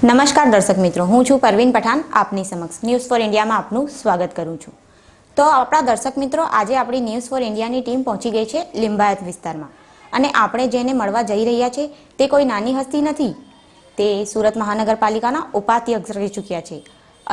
નમસ્કાર દર્શક મિત્રો, હું છું પરવીન પઠાણ. આપની સમક્ષ ન્યૂઝ ફોર ઇન્ડિયામાં આપનું સ્વાગત કરું છું. તો આપણા દર્શક મિત્રો, આજે આપણી ન્યૂઝ ફોર ઇન્ડિયાની ટીમ પહોંચી ગઈ છે લિંબાયત વિસ્તારમાં, અને આપણે જેને મળવા જઈ રહ્યા છે તે કોઈ નાની હસ્તી નથી. તે સુરત મહાનગરપાલિકાના ઉપાધ્યક્ષ રહી ચૂક્યા છે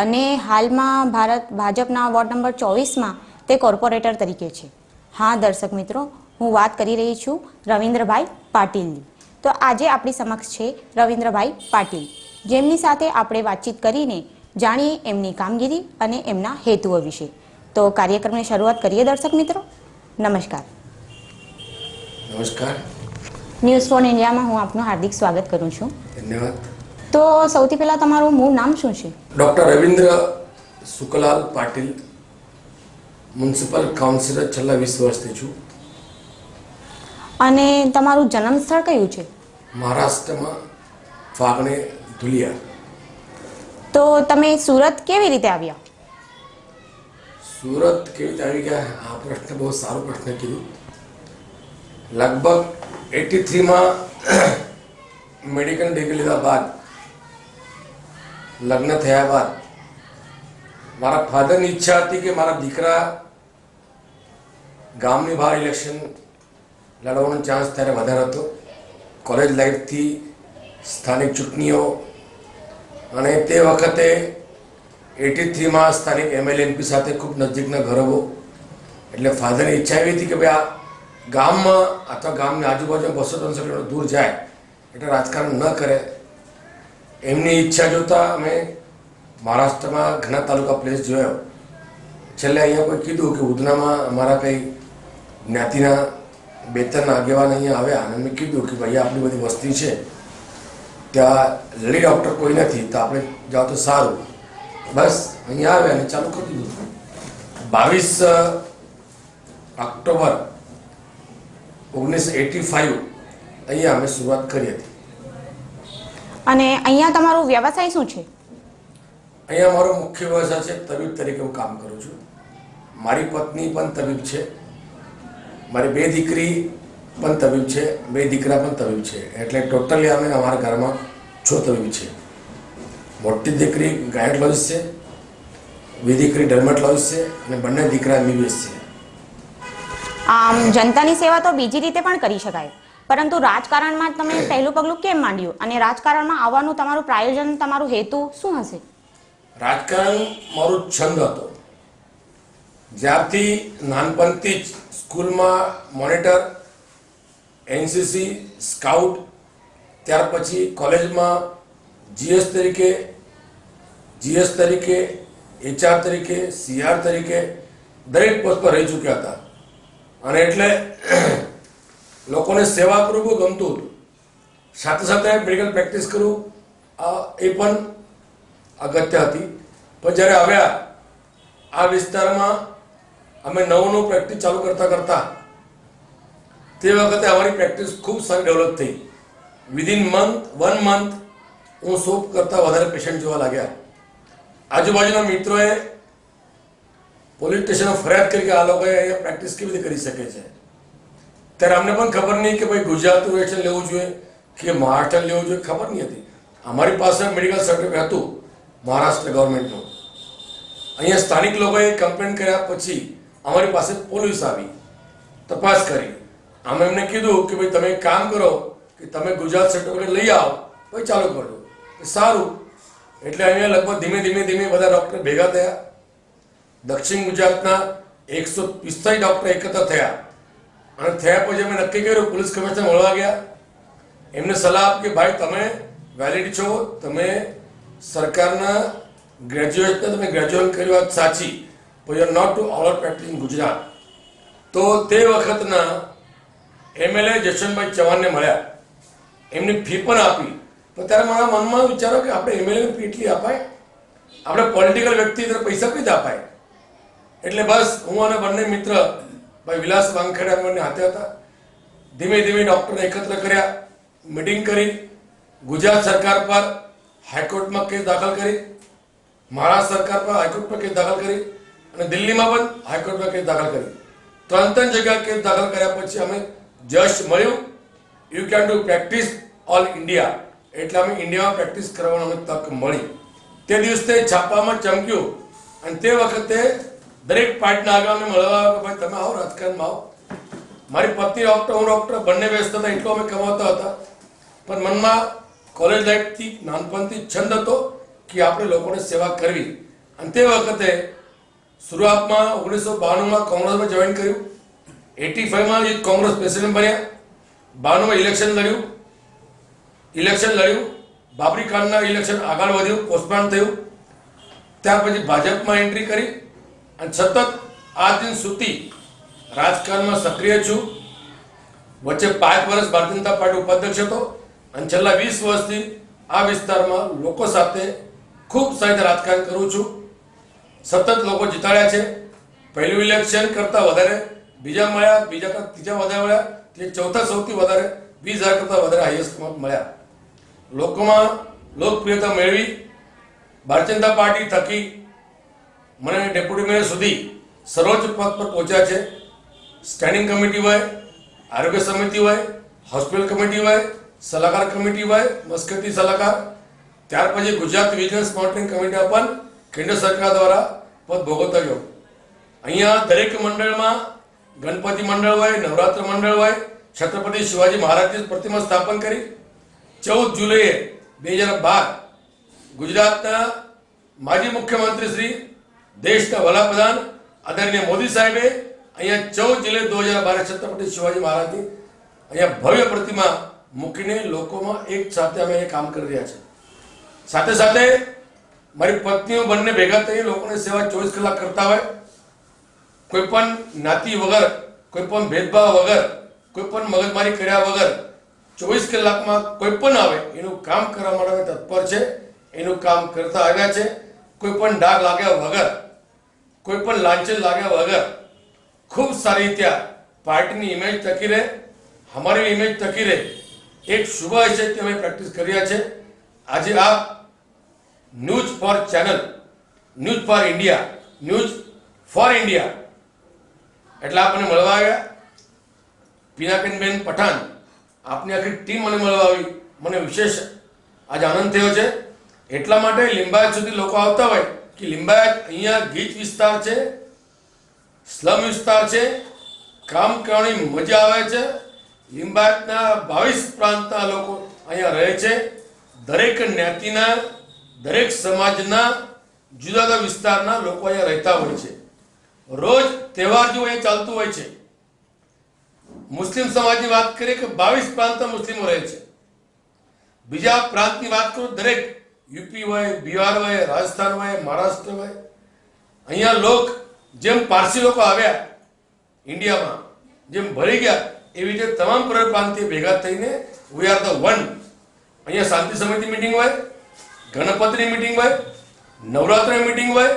અને હાલમાં ભાજપના વોર્ડ નંબર 24માં તે કોર્પોરેટર તરીકે છે. હા દર્શક મિત્રો, હું વાત કરી રહી છું રવિન્દ્રભાઈ પાટીલની. તો આજે આપણી સમક્ષ છે રવિન્દ્રભાઈ પાટીલ, જેમની સાથે આપણે વાતચીત કરીને જાણીએ એમની કામગીરી અને એમના હેતુઓ વિશે. તો કાર્યક્રમની શરૂઆત કરીએ દર્શક મિત્રો. નમસ્કાર. નમસ્કાર. ન્યૂઝ ફોર ઇન્ડિયામાં હું આપનું હાર્દિક સ્વાગત કરું છું. ધન્યવાદ. તો સૌથી પહેલાં તમારું મૂળ નામ શું છે? Doctor Ravindra Sukhlal Patil, municipal councillor છેલ્લા 20 વર્ષથી છું. અને તમારું જન્મ સ્થળ કયું છે? મહારાષ્ટ્રમાં ફાગણે ધુલિયા. તો તમે સુરત કેવી રીતે આવ્યા? સુરત કેવી રીતે આવી ગયા? આ પ્રશ્ન બહુ સારો પ્રશ્ન કીધું. લગભગ 83માં મેડિકલ ડિગ્રી લીધા બાદ, લગ્ન થયા બાદ મારા ફાધરની ઈચ્છા હતી કે મારા દીકરા ગામની બહાર ઇલેક્શન લડવાનો ચાન્સ ત્યારે વધારે હતો. કોલેજ લાઈફથી સ્થાનિક ચૂંટણીઓ, અને તે વખતે 83માં સ્થાનિક એમએલએ એમપી સાથે ખૂબ નજીકના ઘર હતો. એટલે ફાધરની ઈચ્છા એવી હતી કે ભાઈ આ ગામમાં અથવા ગામની આજુબાજુ 200-300 કિલોમીટર દૂર જાય એટલે રાજકારણ ન કરે. એમની ઈચ્છા જોતા અમે મહારાષ્ટ્રમાં ઘણા તાલુકા પ્લેસ જોયો. છેલ્લે અહીંયા કોઈ કીધું કે ઉધનામાં અમારા કંઈ જ્ઞાતિના 2-3 આગેવાન અહીંયા આવ્યા, અને મેં કીધું કે ભાઈ આપણી બધી વસ્તી છે, ત્યાં લેડી ડૉક્ટર કોઈ નથી, તો આપણે જાઓ તો સારું. બસ અહીંયા આવ્યા અને ચાલુ કરી દીધું. 22 ઓક્ટોબર 1985 અહીંયા અમે શરૂઆત કરી હતી. અને અહીંયા તમારો વ્યવસાય શું છે? અહીંયા મારો મુખ્ય વ્યવસાય છે તબીબ તરીકે હું કામ કરું છું. મારી પત્ની પણ તબીબ છે, મારી 2 દીકરી પણ તબીબ છે, 2 દીકરા પણ તબીબ છે. એટલે ટોટલી અમે અમારા ઘરમાં 6 તબીબ છે. મોટી દીકરી ગાયનેકોલોજીસ્ટ છે, 2 દીકરી ડર્મેટોલોજીસ્ટ છે, અને બંને દીકરા એમબીબીએસ છે. આમ જનતાની સેવા તો બીજી રીતે પણ કરી શકાય, પરંતુ રાજકારણમાં તમે પહેલું પગલું કેમ માંડ્યું, અને રાજકારણમાં આવવાનું તમારું પ્રાયોજન, તમારું હેતુ શું હશે? રાજકારણ મારું છંદ હતો. જ્યારથી નાનપણથી જ સ્કૂલમાં મોનિટર, એનસીસી, સ્કાઉટ, ત્યાર પછી કોલેજમાં જીએસ તરીકે, એચઆર તરીકે, સીઆર તરીકે દરેક પોસ્ટ પર રહી ચૂક્યા હતા. અને એટલે લોકોને સેવા કરવું બહુ ગમતું હતું. સાથે સાથે મેડિકલ પ્રેક્ટિસ કરવું એ પણ અગત્ય હતી. પણ જ્યારે આવ્યા આ વિસ્તારમાં, અમે નવું પ્રેક્ટિસ ચાલુ કરતા તે વખતે અમારી પ્રેક્ટિસ ખૂબ સારી ડેવલપ થઈ. વિધિન 1 મંથ હું 100 કરતાં વધારે પેશન્ટ જોવા લાગ્યા. આજુબાજુના મિત્રોએ પોલીસ સ્ટેશનમાં ફરિયાદ કરી કે આ લોકોએ અહીંયા પ્રેક્ટિસ કેવી રીતે કરી શકે છે. ત્યારે અમને પણ ખબર નહીં કે ભાઈ ગુજરાતનું એક્શન લેવું જોઈએ કે મહારાષ્ટ્ર લેવું જોઈએ, ખબર નહીં હતી. અમારી પાસે મેડિકલ સર્ટિફિકેટ હતું મહારાષ્ટ્ર ગવર્મેન્ટનું. અહીંયા સ્થાનિક લોકોએ કમ્પ્લેન કર્યા પછી અમારી પાસે પોલીસ આવી, તપાસ કરી. અમે એમને કીધું કે ભાઈ તમે એક કામ કરો કે તમે ગુજરાત સર્ટિફિકેટ લઈ આવો, પછી ચાલુ કરજો. સારું. એટલે અહીંયા લગભગ ધીમે બધા ડૉક્ટર ભેગા થયા. દક્ષિણ ગુજરાતના 145 ડૉક્ટર એકત્ર થયા, અને થયા પછી અમે નક્કી કર્યું, પોલીસ કમિશનર મળવા ગયા. એમને સલાહ આપી કે ભાઈ તમે વેલિડ છો, તમે સરકારના ગ્રેજ્યુએટને તમે ગ્રેજ્યુએટ કરી વાત સાચી, પણ you are not to over practice in Gujarat. તો તે વખતના એમએલએ જશવંતભાઈ ચૌહાણને મળ્યા, એમની ફી પણ આપી. તો ત્યારે મારા મનમાં વિચારો કે આપણે એમએલએની ફી એટલી અપાય, આપણે પોલિટિકલ વ્યક્તિ તરફ પૈસા કઈ રીતે અપાય. એટલે બસ હું અને બંને મિત્ર ભાઈ વિલાસ વાંખેડા બંને હાથે હતા. ધીમે ડૉક્ટરને એકત્ર કર્યા, મિટિંગ કરી, ગુજરાત સરકાર પર હાઈકોર્ટમાં કેસ દાખલ કરી, મહારાષ્ટ્ર સરકાર પર હાઈકોર્ટમાં કેસ દાખલ કરી, અને દિલ્હીમાં પણ હાઈકોર્ટમાં કેસ દાખલ કરી. 3 જગ્યા કેસ દાખલ કર્યા પછી અમે જજ મળ્યું, you can do practice all India, એટલે અમે ઇન્ડિયામાં પ્રેક્ટિસ કરવાનો અમને તક મળી. તે દિવસે છાપામાં ચમક્યું અને તે વખતે દરેક પાર્ટીના આગળ અમને મળવા આવ્યા કે ભાઈ તમે આવો રાજકારણમાં આવો. મારી પત્ની ડૉક્ટર, હું ડૉક્ટર, બંને વ્યસ્ત હતા, એટલો અમે કમાતા હતા. પણ મનમાં કોલેજ લાઈફથી નાનપણથી છંદ હતો કે આપણે લોકોને સેવા કરવી. અને તે વખતે શરૂઆતમાં 1992માં કોંગ્રેસમાં જોઈન કર્યું. 85માં યુથ કોંગ્રેસ પ્રેસિડેન્ટ બન્યા. 92માં ઇલેક્શન લડ્યું. બાબરી ખાનના ઇલેક્શન આગળ વધ્યું, પોસ્ટપોન થયું. ત્યાર પછી ભાજપમાં એન્ટ્રી કરી અને સતત આ દિન સુધી રાજકારણમાં સક્રિય છું. વચ્ચે 5 વર્ષ ભારતીય જનતા પાર્ટી ઉપાધ્યક્ષ હતો અને છેલ્લા 20 વર્ષથી આ વિસ્તારમાં લોકો સાથે ખૂબ સારી રીતે રાજકારણ કરું છું. સતત લોકો જીતાડ્યા છે. પહેલું ઇલેક્શન કરતાં વધારે બીજા મળ્યા, બીજા કરતાં ત્રીજા વધારે મળ્યા, તે ચોથા સૌથી વધારે 20,000 કરતાં વધારે હાઈએસ્ટ મળ્યા. લોકોમાં લોકપ્રિયતા મેળવી. ભારતીય જનતા પાર્ટી થકી મને ડેપ્યુટી મેયર સુધી સર્વોચ્ચ પદ પર પહોંચ્યા છે. સ્ટેન્ડિંગ કમિટી હોય, આરોગ્ય સમિતિ હોય, હોસ્પિટલ કમિટી હોય, સલાહકાર કમિટી હોય, મસ્કતી સલાહકાર, ત્યાર પછી ગુજરાત વિજિલન્સ મોનિટરિંગ કમિટીમાં પણ કેન્દ્ર સરકાર દ્વારા પદ ભોગવતા ગયો. અહીંયા દરેક મંડળમાં ગણપતિ મંડળ હોય, નવરાત્ર મંડળ હોય, છત્રપતિ શિવાજી મહારાજની પ્રતિમા સ્થાપન કરી. 14 જુલાઈએ 2012 ગુજરાતના માજી મુખ્યમંત્રી શ્રી, દેશના વડાપ્રધાન આદરણીય મોદી સાહેબે અહીંયા 14 જુલાઈ 2012 છત્રપતિ શિવાજી મહારાજની અહીંયા ભવ્ય પ્રતિમા મૂકીને લોકોમાં એક સાથે અમે કામ કરી રહ્યા છીએ. સાથે સાથે મારી પત્નીઓ બંને ભેગા થઈ લોકોની સેવા 24 કલાક કરતા હોય. કોઈ પણ જ્ઞાતિ વગર, કોઈ પણ ભેદભાવ વગર, કોઈ પણ મગજમારી કર્યા વગર 24 કલાકમાં કોઈ પણ આવે એનું કામ કરવા માટે અમે તત્પર છે. એનું કામ કરતા આવ્યા છે. કોઈ પણ ડાઘ લાગ્યા વગર, કોઈ પણ લાંછન લાગ્યા વગર ખૂબ સારી રીતે પાર્ટીની ઇમેજ ટકી રહે, અમારી ઇમેજ ટકી રહે, એક શુભ હશે અમે પ્રેક્ટિસ કર્યા છે. આજે આ news four channel, news four India, news four India એટલે આપણને મળવા આવ્યા. પિનાકીનબેન પઠાણ, આપની આખી ટીમ મને મળવા આવી. મને વિશેષ આજે આનંદ થયો છે. એટલા માટે લિંબાયત સુધી લોકો આવતા હોય કે લિંબાયત અહીંયા ગીચ વિસ્તાર છે, સ્લમ વિસ્તાર છે, કામ કરવાની મજા આવે છે. લિંબાયતના 22 પ્રાંતના લોકો અહીંયા રહે છે. દરેક જ્ઞાતિના, દરેક સમાજના જુદા જુદા વિસ્તારના લોકો અહીંયા રહેતા હોય છે. રોજ તહેવાર જેવું અહીંયા ચાલતું હોય છે. મુસ્લિમ સમાજની વાત કરીએ કે 22 પ્રાંતના મુસ્લિમો રહે છે. બીજા પ્રાંતની વાત કરું, દરેક યુપી હોય, બિહાર હોય, રાજસ્થાન હોય, મહારાષ્ટ્ર હોય, અહીંયા લોક જેમ પારસી લોકો આવ્યા ઇન્ડિયામાં, જેમ ભળી ગયા, એવી રીતે તમામ પ્રાંતિય ભેગા થઈને વી આર ધ વન. અહીંયા શાંતિ સમિતિ મિટિંગ હોય, ગણપતિની મિટિંગ હોય, નવરાત્રિની મિટિંગ હોય,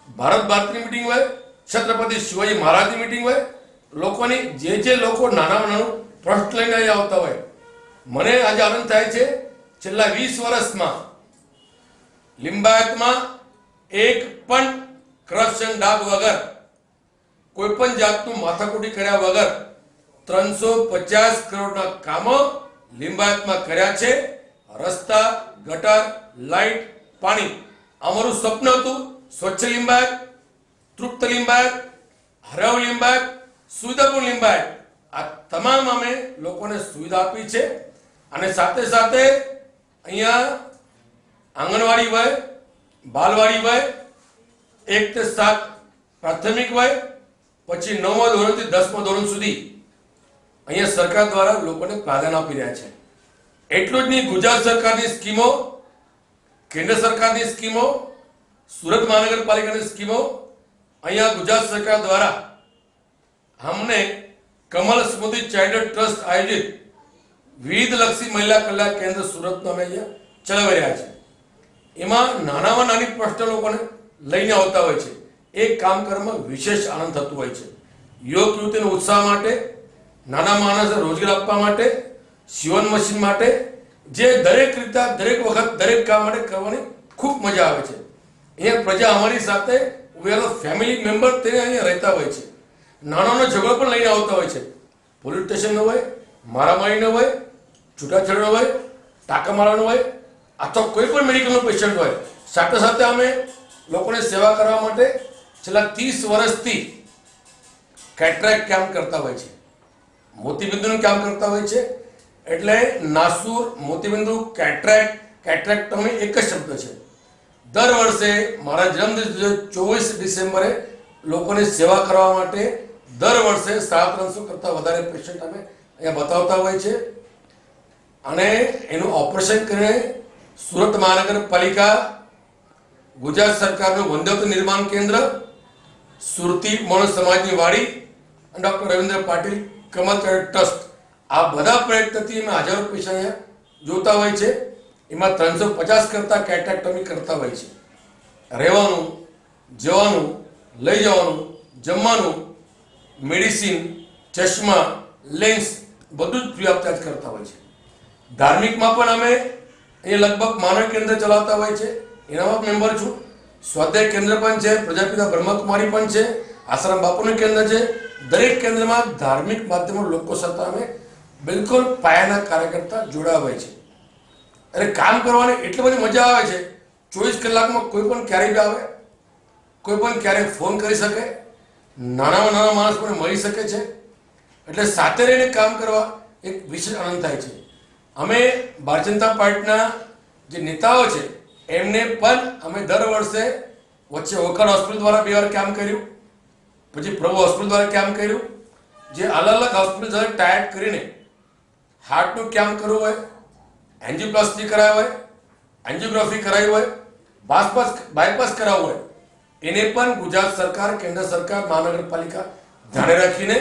ભારત ભારતની મિટિંગ હોય, છત્રપતિ શિવાજી મહારાજની મિટિંગ હોય. લોકોની જે લોકો નાનામાં નાનું ટ્રસ્ટ લઈને અહીંયા આવતા હોય. મને આજે આનંદ થાય છે, છેલ્લા 20 વર્ષમાં લિંબાયતમાં એક પણ કરપ્શન ડાઘ વગર, કોઈ પણ જાતનું માથાકૂટી કર્યા વગર 350 કરોડના કામો લિંબાયતમાં કર્યા છે. રસ્તા, ગટર, લાઇટ, પાણી. અમારું સ્વપ્ન હતું સ્વચ્છ લિંબાયત, તૃપ્ત લિંબાયત, હરાવ લિંબાયત, સુવિધાપૂર્ણ લિંબાયત. આ તમામ અમે લોકોને સુવિધા આપી છે. અને સાથે સાથે અહીંયા આંગણવાડી હોય, બાલવાડી હોય, 1 થી 7 પ્રાથમિક હોય, પછી 9મા ધોરણથી 10મા ધોરણ સુધી અહીંયા સરકાર દ્વારા લોકોને પ્રાધાન્ય આપી રહ્યા છે. એટલું જ નહીં, ગુજરાત સરકારની સ્કીમો, કેન્દ્ર સરકારની સ્કીમો, સુરત મહાનગરપાલિકાની સ્કીમો, અહીંયા ગુજરાત સરકાર દ્વારા અમને કમલ સ્મૃતિ ચાઇલ્ડ ટ્રસ્ટ આયોજિત વિવિધલક્ષી મહિલા કલ્યાણ કેન્દ્ર સુરતનો અમે અહીંયા ચલાવી રહ્યા છે. એમાં નાનામાં નાની પ્રશ્ન લોકોને લઈને આવતા હોય છે. એ કામ કરવામાં વિશેષ આનંદ થતો હોય છે. યુવક યુવતીનો ઉત્સાહ માટે, નાના માણસને રોજગાર આપવા માટે, સીવન મશીન માટે, જે દરેક રીતે દરેક વખત દરેક કામ માટે કરવાની ખૂબ મજા આવે છે. અહીંયા પ્રજા અમારી સાથે ફેમિલી મેમ્બર તેને અહીંયા રહેતા હોય છે. નાનાનો ઝઘડો પણ લઈને આવતા હોય છે. પોલીસ સ્ટેશન ન હોય, મારામારી ન હોય, છૂટાછેડા ન હોય, ટાંકા મારવાનું હોય અથવા કોઈ પણ મેડિકલનો પેશન્ટ હોય, સાથે સાથે અમે લોકોને સેવા કરવા માટે છેલ્લા 30 વર્ષથી કેટરેક્ટ કેમ્પ કરતા હોય છે, મોતીબિંદુનું કામ કરતા હોય છે. એટલે નાસુર, મોતીબિંદુ, કેટરેક્ટોમી એક જ શબ્દ છે. દર વર્ષે મારા જન્મદિવસ 24 ડિસેમ્બરે લોકોની સેવા કરવા માટે દર વર્ષે 350 કરતાં વધારે પેશન્ટ અમે અહીંયા બતાવતા હોય છે. અને એનું ઓપરેશન કરીને સુરત મહાનગરપાલિકા, ગુજરાત સરકારનું વંદોત્તર નિર્માણ કેન્દ્ર, સુરતી મણ સમાજની વાડી અને ડૉક્ટર રવિન્દ્ર પાટીલ કમલચરણ ટ્રસ્ટ, આ બધા પ્રયત્નથી અમે હજારો પેશન્ટ અહીંયા જોતા હોય છે. એમાં 350 કરતાં કેટરેક્ટોમી કરતા હોય છે. રહેવાનું, જવાનું, લઈ જવાનું, જમવાનું, મેડિસિન, ચશ્મા, લેન્સ બધું જ ફ્રી ઓફ ચાર્જ કરતા હોય છે. ધાર્મિકમાં પણ અમે એ લગભગ માનવ કેન્દ્ર ચલાવતા હોય છે, એનામાં મેમ્બર છું. સ્વાધ્યાય કેન્દ્ર પણ છે, પ્રજાપિતા બ્રહ્મકુમારી પણ છે, આશ્રમ બાપુનું કેન્દ્ર છે. દરેક કેન્દ્રમાં ધાર્મિક માધ્યમો લોકો સાથે અમે બિલકુલ પાયાના કાર્યકર્તા જોડાયા હોય છે. અને કામ કરવાની એટલી બધી મજા આવે છે. 24 કલાકમાં કોઈ પણ ક્યારેય બી આવે, કોઈ પણ ક્યારેય ફોન કરી શકે, નાનામાં નાના માણસ પણ મળી શકે છે. એટલે સાથે રહીને કામ કરવા એક વિશેષ આનંદ થાય છે. અમે ભારતીય જનતા પાર્ટીના જે નેતાઓ છે એમને પણ અમે દર વર્ષે વચ્ચે ઓખડ હોસ્પિટલ દ્વારા 2 વાર કામ કર્યું, પછી પ્રભુ હોસ્પિટલ દ્વારા કામ કર્યું. જે અલગ અલગ હોસ્પિટલ સાથે ટાઈપ કરીને હાર્ટનું કામ કરવું હોય, એન્જિયોપ્લાસ્ટી કરાવ્યું હોય, એન્જિયોગ્રાફી કરાવી હોય, બાયપાસ કરાવવું હોય, એને પણ ગુજરાત સરકાર, કેન્દ્ર સરકાર, મહાનગરપાલિકા ધ્યાને રાખીને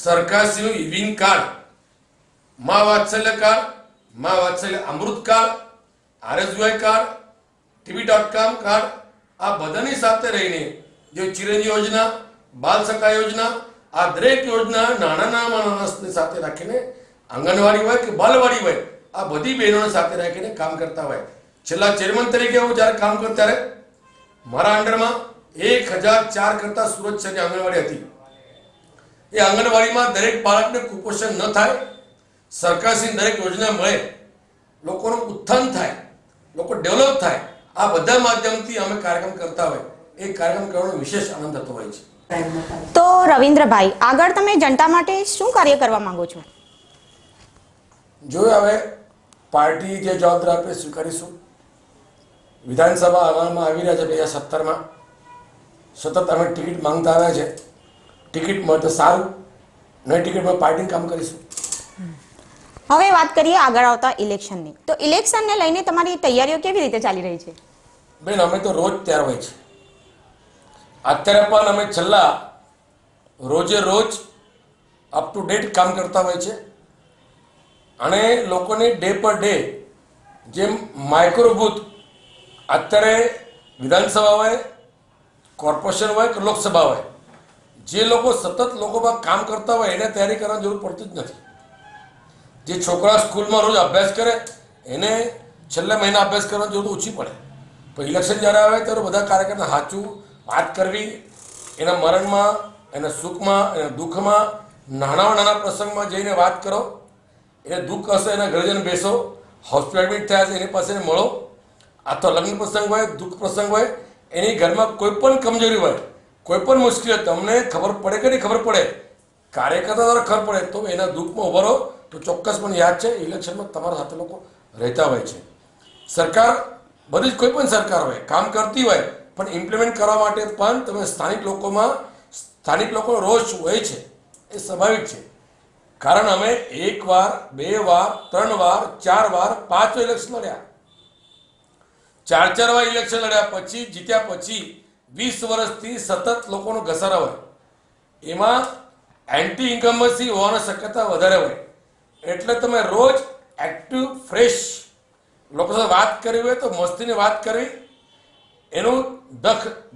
સરકારશ્રીનું Ewing card, Maa Vatsalya card, Maa Vatsalya Amrut card, RSBI card, tv.com card, આ બધાની સાથે રહીને જે ચિરંજીવી યોજના, બાલ સખા યોજના, આ દરેક યોજના નાના માણસને સાથે રાખીને આંગણવાડી હોય કે બાલવાડી હોય, આ બધી બહેનોને સાથે રાખીને કામ કરતા હોય. છેલ્લા ચેરમેન તરીકે હું જ્યારે કામ કરતો ત્યારે મારા અંડરમાં 1004 કરતાં સુરત શહેરની આંગણવાડી હતી. એ આંગણવાડીમાં દરેક બાળકને કુપોષણ ન થાય, સરકારશ્રીની દરેક યોજના મળે, લોકોનું ઉત્થાન થાય, લોકો ડેવલપ થાય, આ બધા માધ્યમથી અમે કાર્યક્રમ કરતા હોય. એ કાર્યક્રમ કરવાનો વિશેષ આનંદ થતો હોય છે. તો રવિન્દ્રભાઈ, આગળ તમે જનતા માટે શું કાર્ય કરવા માંગો છો? જો હવે પાર્ટી જે જવાબદારી આપણે સ્વીકારીશું. વિધાનસભા અમલમાં આવી રહ્યા છે 2017માં, સતત અમે ટિકિટ માંગતા આવ્યા છે. ટિકિટ મળે તો સારું, નહીં ટિકિટ મળે પાર્ટીનું કામ કરીશું. હવે વાત કરીએ આગળ આવતા ઇલેક્શનની. તો ઇલેક્શનને લઈને તમારી તૈયારીઓ કેવી રીતે ચાલી રહી છે? બેન, અમે તો રોજ તૈયાર હોય છે. અત્યારે પણ અમે છેલ્લા રોજે રોજ અપ ટુ ડેટ કામ કરતા હોય છે. અને લોકોને ડે પર ડે જેમ માઇક્રો બૂથ, અત્યારે વિધાનસભા હોય, કોર્પોરેશન હોય કે લોકસભા હોય, જે લોકો સતત લોકોમાં કામ કરતા હોય એને તૈયારી કરવાની જરૂર પડતી જ નથી. જે છોકરા સ્કૂલમાં રોજ અભ્યાસ કરે એને છેલ્લા મહિના અભ્યાસ કરવાની જરૂર ઓછી પડે. પણ ઇલેક્શન જ્યારે આવે ત્યારે બધા કાર્યકરને સાચું વાત કરવી, એના મરણમાં, એના સુખમાં, એના દુઃખમાં, નાના પ્રસંગમાં જઈને વાત કરો. એને દુઃખ હશે એના ઘરે જઈને બેસો, હોસ્પિટલ એડમિટ થયા છે એની પાસે મળો. આ તો લગ્ન પ્રસંગ હોય, દુઃખ પ્રસંગ હોય, એની ઘરમાં કોઈ પણ કમજોરી હોય, કોઈ પણ મુશ્કેલી હોય, તમને ખબર પડે કે નહીં ખબર પડે, કાર્યકર્તા દ્વારા ખબર પડે તો એના દુઃખમાં ઉભો રહો. તો ચોક્કસ મને યાદ છે ઇલેક્શનમાં તમારા સાથે લોકો રહેતા હોય છે. સરકાર બધી જ કોઈ પણ સરકાર હોય કામ કરતી હોય, પણ ઇમ્પ્લિમેન્ટ કરવા માટે પણ તમે સ્થાનિક લોકોનો રોષ હોય છે, એ સ્વાભાવિક છે. કારણ અમે 1 વાર, 2 વાર, 3 વાર, 4 વાર, 5 ઇલેક્શન લડ્યા, 4 વાર ઇલેક્શન લડ્યા પછી જીત્યા પછી 20 વર્ષથી સતત લોકોનો ઘસારા હોય, એમાં એન્ટી ઇન્કમ્બન્સી હોવાની શક્યતા વધારે હોય. એટલે તમે રોજ એક્ટિવ, ફ્રેશ લોકો સાથે વાત કરવી હોય તો મસ્તીની વાત કરવી, એનું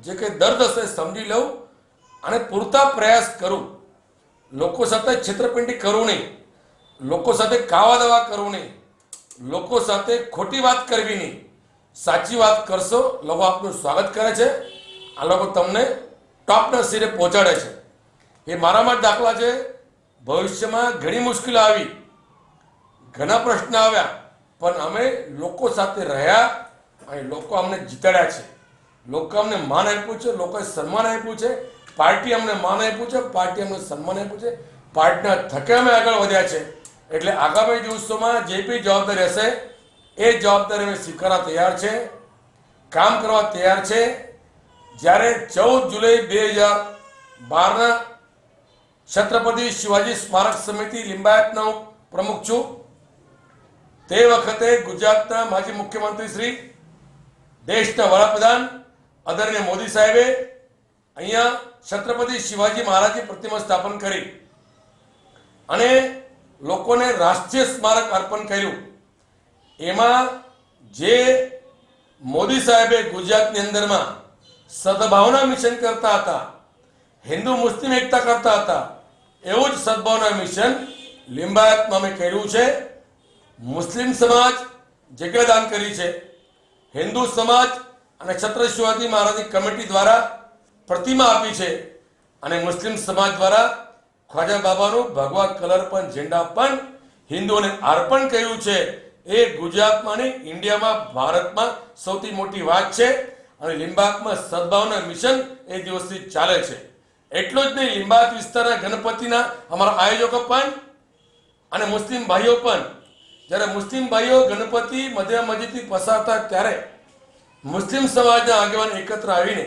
જે કંઈ દર્દ હશે સમજી લઉં અને પૂરતા પ્રયાસ કરું. લોકો સાથે છેતરપિંડી કરવું નહીં, લોકો સાથે કાવા દવા કરવું નહીં, લોકો સાથે ખોટી વાત કરવી નહીં. સાચી વાત કરશો, લોકો આપનું સ્વાગત કરે છે, આ લોકો તમને ટોપના શિરે પહોંચાડે છે. એ મારા માટે દાખલા છે. ભવિષ્યમાં ઘણી મુશ્કેલી આવી, ઘણા પ્રશ્ન આવ્યા, પણ અમે લોકો સાથે રહ્યા અને લોકો અમને જીતાડ્યા છે. લોકો અમને માન આપ્યું છે, લોકોએ સન્માન આપ્યું છે, પાર્ટી અમને માન આપ્યું છે, પાર્ટી અમને સન્માન આપ્યું છે, પાર્ટીના થકે અમે આગળ વધ્યા છે. એટલે આગામી દિવસોમાં જે બી જવાબદારી હશે એ જવાબદારી અમે સ્વીકારવા તૈયાર છે, કામ કરવા તૈયાર છે. જ્યારે 14 જુલાઈ 2012ના છત્રપતિ શિવાજી સ્મારક સમિતિ લિંબાયતનો પ્રમુખ છું. તે વખતે ગુજરાતના માજી મુખ્યમંત્રી શ્રી, દેશના વડાપ્રધાન આદરણીય મોદી સાહેબે અહીંયા છત્રપતિ શિવાજી મહારાજની પ્રતિમા સ્થાપન કરી અને લોકોને રાષ્ટ્રીય સ્મારક અર્પણ કર્યું. એમાં જે મોદી સાહેબે ગુજરાતની અંદરમાં સદભાવના મિશન કરતા હતા, હિન્દુ મુસ્લિમ એકતા કરતા હતા, એવું જ સદભાવના મિશન લિંબાયતમાં અમે કર્યું છે. મુસ્લિમ સમાજ જગ્યા દાન કરી છે, હિન્દુ સમાજ અને છત્રપતિ શિવાજી મહારાજની કમિટી દ્વારા પ્રતિમા આપી છે અને મુસ્લિમ સમાજ દ્વારા ખ્વાજા બાબાનું ભગવા કલર પણ ઝંડા પણ હિન્દુઓને અર્પણ કર્યું છે. એ ગુજરાતમાં નહીં, ઇન્ડિયામાં, ભારતમાં સૌથી મોટી વાત છે. અને લિંબાયતમાં સદભાવના મિશન એ દિવસથી ચાલે છે. એટલું જ નહીં, લિંબાયત વિસ્તારના ગણપતિના અમારા આયોજકો પણ અને મુસ્લિમ ભાઈઓ પણ, જ્યારે મુસ્લિમ ભાઈઓ ગણપતિ મધ્ય મસ્જિદથી પસાર થાય ત્યારે મુસ્લિમ સમાજના આગેવાન એકત્ર આવીને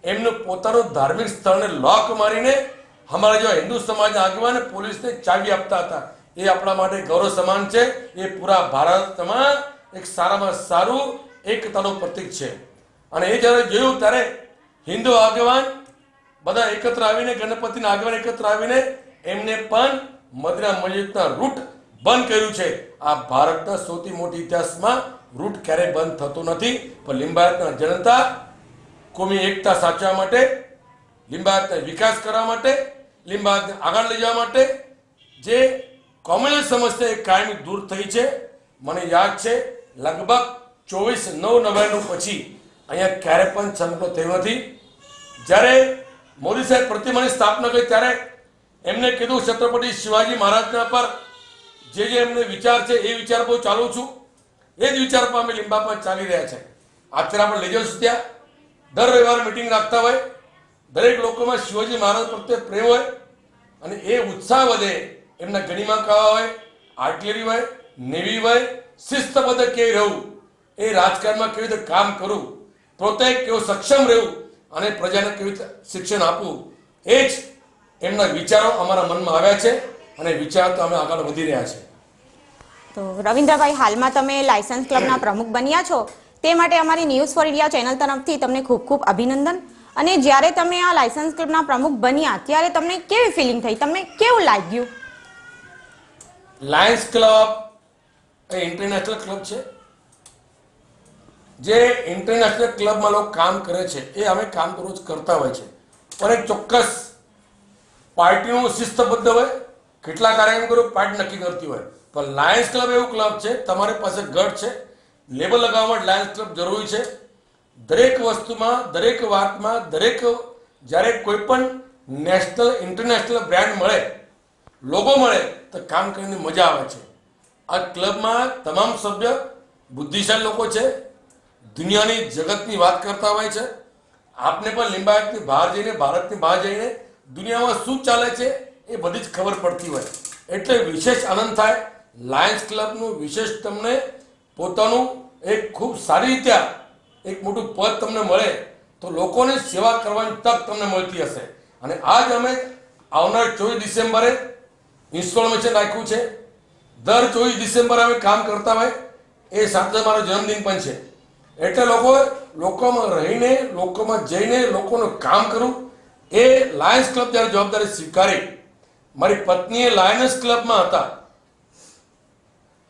એમનું પોતાનું ધાર્મિક સ્થળને લોક મારીને અમારા જેવા હિન્દુ સમાજના આગેવાન પોલીસને ચાવી આપતા હતા. એ આપણા માટે ગૌરવ સમાન છે. એ પૂરા ભારતમાં એક સારામાં સારું એકતાનું પ્રતીક છે. અને એ જ્યારે જોયું ત્યારે હિન્દુ આગેવાન બધા એકત્ર આવીને, ગણપતિના આગેવાન એકત્ર આવીને એમને પણ મદીના મસ્જિદના રૂટ બંધ કર્યું છે. આ ભારતના સૌથી મોટી ઇતિહાસમાં રૂટ ક્યારેય બંધ થતો નથી. પણ લિંબાયતના જનતા કોમી એકતા સાચવવા માટે, લિંબાયતને વિકાસ કરવા માટે, લિંબાયતને આગળ લઈ જવા માટે જે કોમ્યુનલ સમસ્યા એ કાયમી દૂર થઈ છે. મને યાદ છે લગભગ 24/9/99 પછી અહીંયા ક્યારે પણ ચમકો થયો નથી. જ્યારે મોદી સાહેબ પ્રતિમાની સ્થાપના કરી ત્યારે એમને કીધું છત્રપતિ શિવાજી મહારાજના પર જે એમને વિચાર છે એ વિચાર બહુ ચાલુ છું. એ જ વિચાર પર અમે લિંબાયતમાં ચાલી રહ્યા છે. અત્યારે આપણે લઈ જઈશું ત્યાં દર રવિવારે મિટિંગ રાખતા હોય, દરેક લોકોમાં શિવાજી મહારાજ પ્રત્યે પ્રેમ હોય અને એ ઉત્સાહ વધે. એમના ગરિમા કાવા હોય, આર્ટિલરી હોય, નેવી હોય, શિસ્તબદ્ધ કેવી રહેવું, એ રાજકારણમાં કેવી રીતે કામ કરવું, પોતે કેવું સક્ષમ રહેવું અને પ્રજાને કેવી રીતે શિક્ષણ આપવું, એ જ એમના વિચારો અમારા મનમાં આવ્યા છે અને વિચાર તો અમે આગળ વધી રહ્યા છે. તો રવિન્દ્રભાઈ, હાલમાં તમે લાયસન્સ ક્લબના પ્રમુખ બન્યા છો, તે માટે અમારી ન્યૂઝ ફોર ઇન્ડિયા ચેનલ તરફથી તમને ખૂબ ખૂબ અભિનંદન. અને જ્યારે તમે આ લાયસન્સ ક્લબના પ્રમુખ બન્યા ત્યારે તમને કેવી ફિલિંગ થઈ, તમને કેવું લાગ્યું? લાયન્સ ક્લબ એ ઇન્ટરનેશનલ ક્લબ છે. જે ઇન્ટરનેશનલ ક્લબમાં લોકો કામ કરે છે એ અમે કામ રોજ કરતા હોય છે, પણ એક ચોક્કસ પાર્ટીનું શિસ્તબદ્ધ હોય, કેટલા કાર્યક્રમ કરો પાર્ટી નક્કી કરતી હોય. પણ લાયન્સ ક્લબ એવું ક્લબ છે, તમારી પાસે ગઢ છે, લેબલ લગાવવા માટે લાયન્સ ક્લબ જરૂરી છે. દરેક વસ્તુમાં, દરેક વાતમાં, દરેક જ્યારે કોઈ પણ નેશનલ ઇન્ટરનેશનલ બ્રાન્ડ મળે, લોગો મળે તો કામ કરીને મજા આવે છે. આ ક્લબમાં તમામ સભ્ય બુદ્ધિશાળી લોકો છે, દુનિયાની જગતની વાત કરતા હોય છે. આપને પણ લિંબાયતની બહાર જઈને, ભારતની બહાર જઈને દુનિયામાં શું ચાલે છે એ બધી જ ખબર પડતી હોય. એટલે વિશેષ આનંદ થાય. લાયન્સ ક્લબનું વિશેષ તમને પોતાનું એક ખૂબ સારી રીતે એક મોટું પદ તમને મળે તો લોકોને સેવા કરવાની તક તમને મળતી હશે. અને આજ અમે આવનાર 24 ડિસેમ્બરે ઇન્સ્ટોલેશન રાખ્યું છે. દર 24 ડિસેમ્બરે અમે કામ કરતા હોય. એ સાથે મારો જન્મદિન પણ છે. એટલે લોકોમાં રહીને, લોકોમાં જઈને લોકોનું કામ કરવું, એ લાયન્સ ક્લબ જ્યારે જવાબદારી સ્વીકારી. મારી પત્નીએ લાયન્સ ક્લબમાં હતા,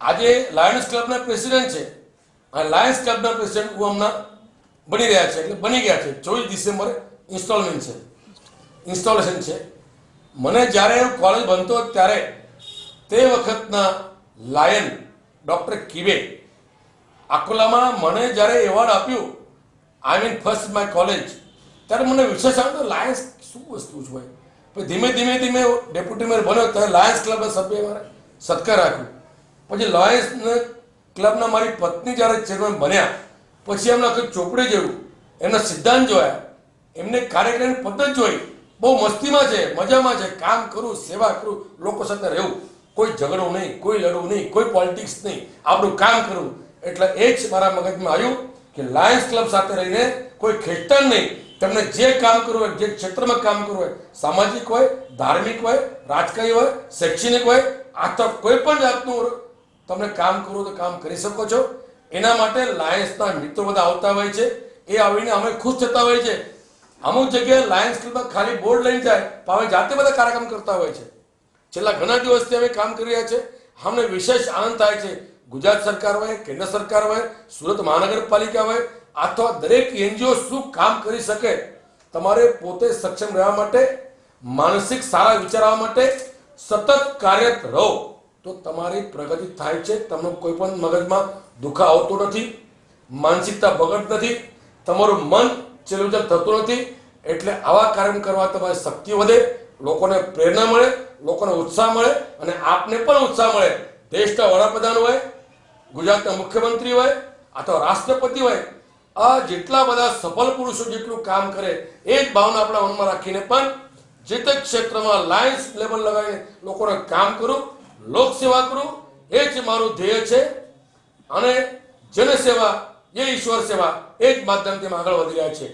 આજે લાયન્સ ક્લબના પ્રેસિડેન્ટ છે. અને લાયન્સ ક્લબના પ્રેસિડેન્ટ હું હમણાં બની રહ્યા છે, એટલે બની ગયા છે. 24 ડિસેમ્બરે ઇન્સ્ટોલેશન છે. મને જ્યારે કોલેજ બનતો ત્યારે તે વખતના લાયન ડૉક્ટર કિવે અકોલામાં મને જ્યારે એવોર્ડ આપ્યું, I mean first my college, ત્યારે મને વિશેષ આવ્યો લાયન્સ શું વસ્તુ હોય. પછી ધીમે ડેપ્યુટી મેયર બન્યો ત્યારે લાયન્સ ક્લબના સભ્યએ મારે સત્કાર રાખ્યો. પછી લાયન્સને ક્લબના મારી પત્ની જ્યારે ચેરમેન બન્યા પછી એમના આખી ચોપડી જોયું, એમના સિદ્ધાંત જોયા, એમને કાર્યક્રમની પદ્ધતિ જોઈ. બહુ મસ્તીમાં છે, મજામાં છે, કામ કરું, સેવા કરું, લોકો સાથે રહેવું, કોઈ ઝઘડવું નહીં, કોઈ લડવું નહીં, કોઈ પોલિટિક્સ નહીં, આપણું કામ કરવું. એટલે એ જ મારા મગજમાં આવ્યું કે લાયન્સ ક્લબ સાથે રહીને કોઈ ખેંચતાણ નહીં, તમને જે કામ કરવું હોય, જે ક્ષેત્રમાં કામ કરવું હોય, સામાજિક હોય, ધાર્મિક હોય, રાજકીય હોય, શૈક્ષણિક હોય, અથવા કોઈ પણ જાતનું તમને કામ કરવું તો કામ કરી શકો છો. એના માટે લાયન્સના મિત્રો બધા આવતા હોય છે. એ આવીને અમે ખુશ થતા હોય છે. અમુક જગ્યાએ લાયન્સ ક્લબમાં ખાલી બોર્ડ લઈને જાય પણ અમે જાતે બધા કાર્યક્રમ કરતા હોય છે. છેલ્લા ઘણા દિવસથી અમે કામ કરી રહ્યા છે. અમને વિશેષ આનંદ થાય છે. ગુજરાત સરકાર હોય, કેન્દ્ર સરકાર હોય, સુરત મહાનગરપાલિકા હોય, અથવા દરેક એનજીઓ શું કામ કરી શકે. તમારે પોતે સક્ષમ રહેવા માટે, માનસિક સારા વિચારવા માટે સતત કાર્યરત રહો તો તમારી પ્રગતિ થાય છે. તમને કોઈ પણ મગજમાં દુખાવો આવતો નથી, માનસિકતા બગડ નથી, તમારું મન ચેલુચલ થતું નથી. એટલે આવા કાર્યક્રમ કરવા તમારી શક્તિ વધે, લોકોને પ્રેરણા મળે, લોકોને ઉત્સાહ મળે અને આપને પણ ઉત્સાહ મળે. દેશના વડાપ્રધાન હોય, ગુજરાતના મુખ્યમંત્રી હોય અથવા રાષ્ટ્રપતિ હોય, આ જેટલા બધા સફળ પુરુષો જેટલું કામ કરે એ જ ભાવના આપણા મનમાં રાખીને પણ જે તે ક્ષેત્રમાં લાયન્સ લેવલ લગાવીને લોકોને કામ કરું, લોકસેવા કરું, એ જ મારું ધ્યેય છે. અને જનસેવા એ ઈશ્વર સેવા, એ જ માધ્યમથી અમે આગળ વધી રહ્યા છે.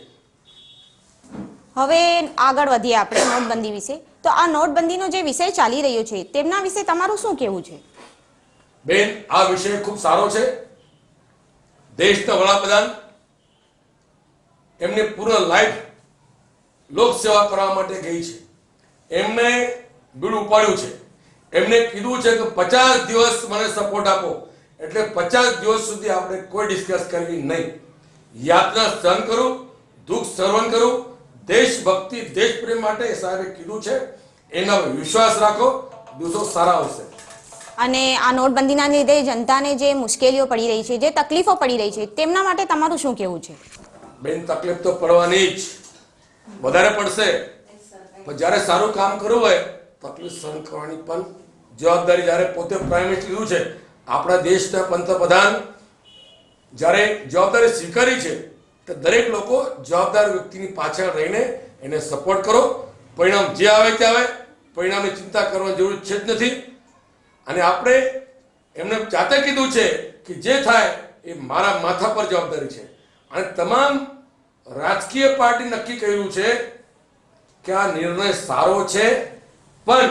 હવે આગળ વધીએ આપણે નોટબંધી વિશે. તો આ નોટબંધીનો જે વિષય ચાલી રહ્યો છે તેમના વિશે તમારું શું કહેવું છે? બેન, આ વિષય ખૂબ સારો છે. દેશના વડાપ્રધાન એમને પૂર્ણ લાઈફ લોકસેવા કરવા માટે ગઈ છે. એમને બીડું ઉપાડ્યું છે. એમને કીધું છે કે 50 દિવસ મને સપોર્ટ આપો. એટલે 50 દિવસ સુધી આપણે કોઈ ડિસ્કસ કરવી નહીં. યાતના સહન કરું, દુઃખ સહન કરું, દેશભક્તિ, દેશપ્રેમ માટે સાહેબે કીધું છે. એના પર વિશ્વાસ રાખો, દિવસો સારા આવશે. અને આ નોટબંધીના લીધે જનતાને જે મુશ્કેલીઓ પડી રહી છે, જે તકલીફો પડી રહી છે, તેમના માટે તમારું શું કહેવું છે? બેન, તકલીફ તો પડવાની જ, વધારે પડશે. પણ જ્યારે સારું કામ કરવું હોય તકલીફ સહન કરવાની પણ જવાબદારી જ્યારે પોતે પ્રાઇમ મિનિસ્ટર લીધું છે, આપણા દેશના પંતપ્રધાન જ્યારે જવાબદારી સ્વીકારી છે તો દરેક લોકો જવાબદાર વ્યક્તિની પાછળ રહીને એને સપોર્ટ કરો. પરિણામ જે આવે તે આવે, પરિણામની ચિંતા કરવાની જરૂર છે જ નથી. અને આપણે એમને જાતે કીધું છે કે જે થાય એ મારા માથા પર જવાબદારી છે. અને તમામ રાજકીય પાર્ટી નક્કી કર્યું છે કે આ નિર્ણય સારો છે પણ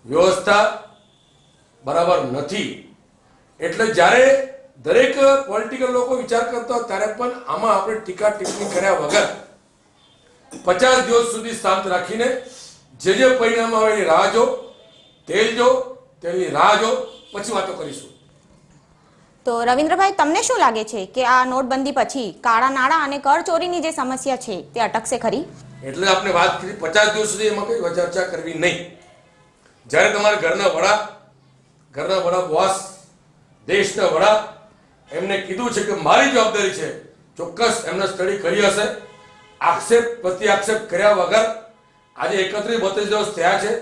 વ્યવસ્થા બરાબર નથી. એટલે જ્યારે દરેક પોલિટિકલ લોકો વિચાર કરતા હોય ત્યારે પણ આમાં આપણે ટીકા ટિપ્પણી કર્યા વગર 50 દિવસ સુધી શાંત રાખીને જે પરિણામ આવે એની રાહ જો, તેલની રાહ જો, પછી વાતો કરીશું. તો રવિન્દ્રભાઈ, તમને શું લાગે છે કે આ નોટબંધી પછી કાળા નાણાં અને કરચોરીની જે સમસ્યા છે તે અટકશે ખરી? એટલે આપણે વાત કરી 50 દિવસ સુધી એમાં કઈ ચર્ચા કરવી નહીં. જ્યારે તમારા ઘરના વડા બોસ, દેશના વડા, એમને કીધું છે કે મારી જવાબદારી છે, ચોક્કસ એમને સ્ટડી કરી હશે. આક્ષેપ પ્રતિ આક્ષેપ કર્યા વગર આજે 31-32 દિવસ થયા છે.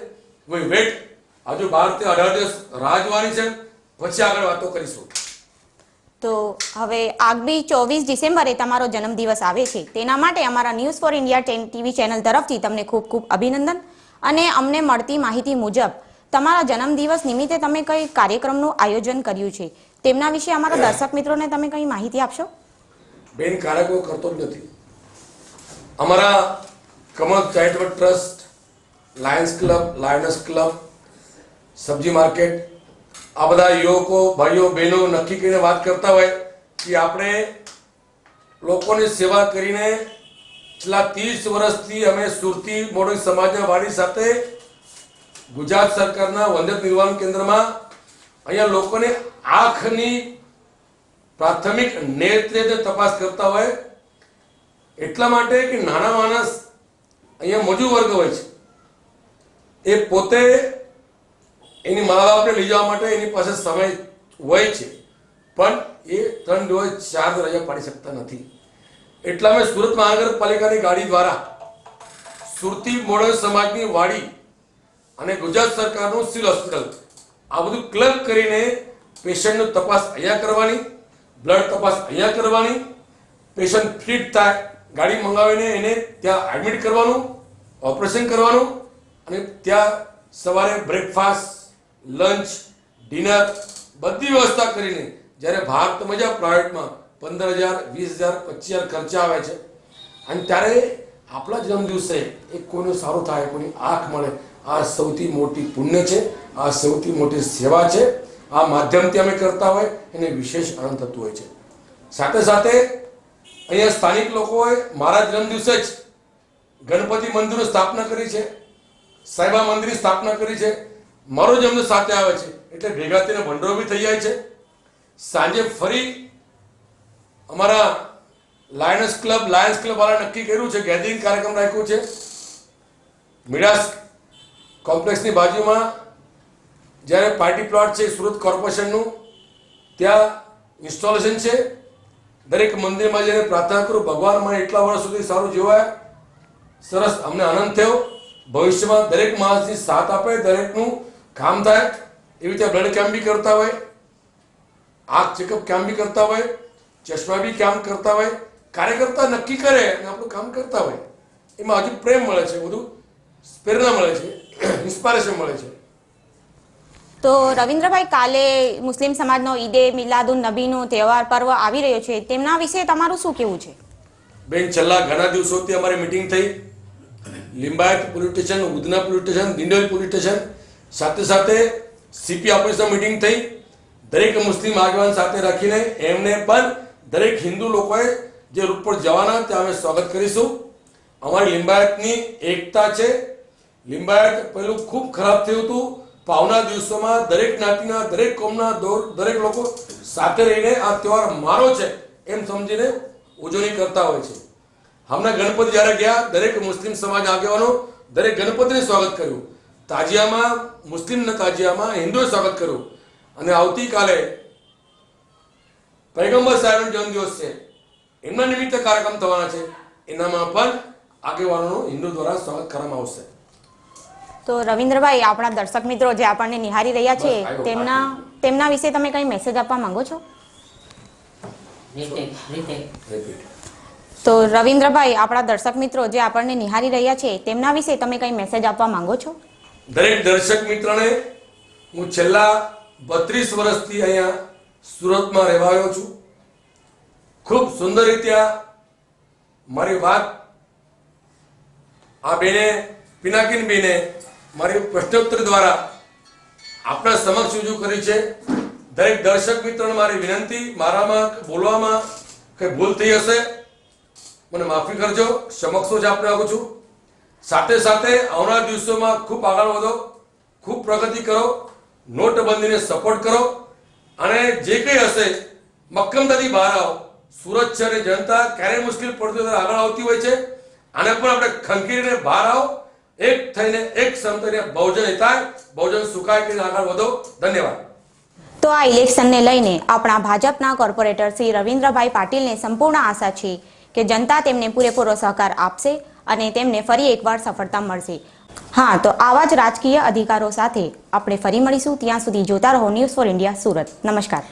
વી વેટ, હજુ 12 થી 18 દિવસ રાહ જોવાની છે, પછી આગળ વાતો કરીશું. તો હવે આગામી 24 ડિસેમ્બરે તમારો જન્મદિવસ આવે છે, તેના માટે અમારા news four India TV channel તરફથી તમને ખૂબ ખૂબ અભિનંદન. અને અમને મળતી માહિતી મુજબ તમારા જન્મદિવસ નિમિત્તે તમે કઈ કાર્યક્રમનું આયોજન કર્યું છે તેમના વિશે અમારા દર્શક મિત્રોને તમે કઈ માહિતી આપશો? બેન, કાર્યક્રમ કરતો જ નથી. અમારા Kamal charitable trust, Lions club, સબ્જી માર્કેટ, આ બધા યુવકો, ભાઈઓ, બહેનો નક્કી કરીને વાત કરતા હોય કે આપણે લોકોની સેવા કરીને છેલ્લા 30 વર્ષથી અમે સુરતી મોડલ સમાજના વાડી સાથે ગુજરાત સરકારના વંદિત નિર્વાણ કેન્દ્રમાં અહીંયા લોકોને આંખની પ્રાથમિક નેત્રને તપાસ કરતા હોય. એટલા માટે કે નાના માણસ અહીંયા મજૂર વર્ગ હોય છે, એ પોતે એની મા બાપને લઈ જવા માટે એની પાસે સમય હોય છે પણ એ 3 દિવસ 4 રજા પાડી શકતા નથી. એટલા અમે સુરત મહાનગરપાલિકાની ગાડી દ્વારા સુરતી મોડલ સમાજની વાડી અને ગુજરાત સરકારનું સિવિલ હોસ્પિટલ આ બધું ક્લબ કરીને પેશન્ટનું તપાસ અહીંયા કરવાની, બ્લડ તપાસ અહીંયા કરવાની, પેશન્ટ ફિટ થાય ગાડી મંગાવીને એને ત્યાં એડમિટ કરવાનું, ઓપરેશન કરવાનું, અને ત્યાં સવારે બ્રેકફાસ્ટ, લંચ, ડિનર બધી વ્યવસ્થા કરીને જ્યારે બહાર તમે જાઓ પ્રાઇવેટમાં 15,000, 20,000, 25,000 ખર્ચા આવે છે, અને ત્યારે આપણા જન્મદિવસે એક કોઈનું સારું થાય, કોઈની આંખ મળે, આ સૌથી મોટી પુણ્ય છે, આ સૌથી મોટી સેવા છે. આ માધ્યમથી અમે કરતા હોય એને વિશેષ આનંદ થતું હોય છે. સાથે સાથે અહીંયા સ્થાનિક લોકોએ મારા જન્મદિવસે જ ગણપતિ મંદિરની સ્થાપના કરી છે, સાઈબા મંદિરની સ્થાપના કરી છે. મારો જન્મદિવસ સાથે આવે છે એટલે ભેગા થઈને ભંડોળ બી થઈ જાય છે. સાંજે ફરી અમારા લાયન્સ ક્લબ વાળા નક્કી કર્યું છે, ગેધરિંગ કાર્યક્રમ રાખ્યો છે. મિડાસ કોમ્પ્લેક્સની બાજુમાં જ્યારે પાર્ટી પ્લોટ છે સુરત કોર્પોરેશનનું, ત્યાં ઇન્સ્ટોલેશન છે. દરેક મંદિરમાં જઈને પ્રાર્થના કરું, ભગવાન મને એટલા વર્ષ સુધી સારું જીવાય, સરસ, અમને આનંદ થયો. ભવિષ્યમાં દરેક માણસની સાથ આપે, દરેકનું કામ થાય. એવી રીતે બ્લડ કેમ્પ બી કરતા હોય, આંખ ચેકઅપ કેમ્પ બી કરતા હોય, ચશ્મા બી કેમ્પ કરતા હોય. કાર્યકર્તા નક્કી કરે અને આપણું કામ કરતા હોય, એમાં હજુ પ્રેમ મળે છે, બધું પ્રેરણા મળે છે, ઇન્સ્પાયરેશન મળે છે. તો રવિન્દ્રભાઈ, કાલે મુસ્લિમ સમાજનો ઈદે મિલાદુન નબીનો તહેવાર પર્વ આવી રહ્યો છે, તેમના વિશે તમારું શું કહેવું છે? બેન, છેલ્લા ઘણા દિવસોથી અમારી મિટિંગ થઈ, Limbayat police station, Udhna police station, Dindoli police station, સાથે સાથે સીપી ઓફિસમાં મિટિંગ થઈ. દરેક મુસ્લિમ આગેવાન સાથે રાખીને એમને પણ દરેક હિન્દુ લોકોએ જે રૂટ પર જવાના ત્યાં અમે સ્વાગત કરીશું. અમારી લિંબાયતની એકતા છે. લિંબાયત પહેલું ખૂબ ખરાબ થયું હતું, પાવના દિવસોમાં દરેક જ્ઞાતિના, દરેક કોમના, દરેક લોકો સાથે રહીને આ તહેવાર મારો છે એમ સમજીને ઉજવણી કરતા હોય છે. હમણાં ગણપતિ જ્યારે ગયા, દરેક મુસ્લિમ સમાજ આગેવાનો દરેક ગણપતિને સ્વાગત કર્યું. તાજિયામાં, મુસ્લિમના તાજિયામાં હિન્દુએ સ્વાગત કર્યું. અને આવતીકાલે પૈગંબર સાહેબનો જન્મદિવસ છે, એમના નિમિત્તે કાર્યક્રમ થવાના છે, એનામાં પણ આગેવાનોનું હિન્દુ દ્વારા સ્વાગત કરવામાં આવશે. તો રવિન્દ્રભાઈ, આપણા દર્શક મિત્રો જે આપણને નિહાળી રહ્યા છે તેમના વિશે તમે કઈ મેસેજ આપવા માંગો છો? તો રવિન્દ્રભાઈ, આપણા દર્શક મિત્રો જે આપણને નિહાળી રહ્યા છે તેમના વિશે તમે કઈ મેસેજ આપવા માંગો છો? દરેક દર્શક મિત્રને હું છેલ્લા 32 વર્ષથી અહીંયા સુરતમાં રહેવા આવ્યો છું. ખૂબ સુંદર રીતે મારી વાત આ બેને, પિનાકીન બેને મારી પ્રશ્નોત્તર દ્વારા આપણા સમક્ષ રજૂ કરી છે. દરેક દર્શક મિત્રોને મારી વિનંતી, મારામાં બોલવામાં કંઈ ભૂલ થઈ હશે મને માફી કરજો, સમક્ષ જ આપણે આવું છું. સાથે સાથે આવનારા દિવસોમાં ખૂબ આગળ વધો, ખૂબ પ્રગતિ કરો, નોટબંધીને સપોર્ટ કરો, અને જે કંઈ હશે મક્કમતાથી બહાર આવો. સુરત શહેરની જનતા ક્યારેય મુશ્કેલ પડતી હોય આગળ આવતી હોય છે. આને પણ આપણે ખંખેરીને બહાર આવો, એક થઈને, એક સમ થઈને બહુજન હિતાય, બહુજન સુખાય કરીને આગળ વધો. ધન્યવાદ. તો આ ઇલેક્શનને લઈને આપણા ભાજપના કોર્પોરેટર શ્રી રવિન્દ્રભાઈ પાટીલને સંપૂર્ણ આશા છે કે જનતા તેમને પૂરેપૂરો સહકાર આપશે અને તેમને ફરી એકવાર સફળતા મળશે. હા, તો આવા જ રાજકીય અધિકારો સાથે આપણે ફરી મળીશું. ત્યાં સુધી જોતા રહો ન્યૂઝ ફોર ઇન્ડિયા સુરત. નમસ્કાર.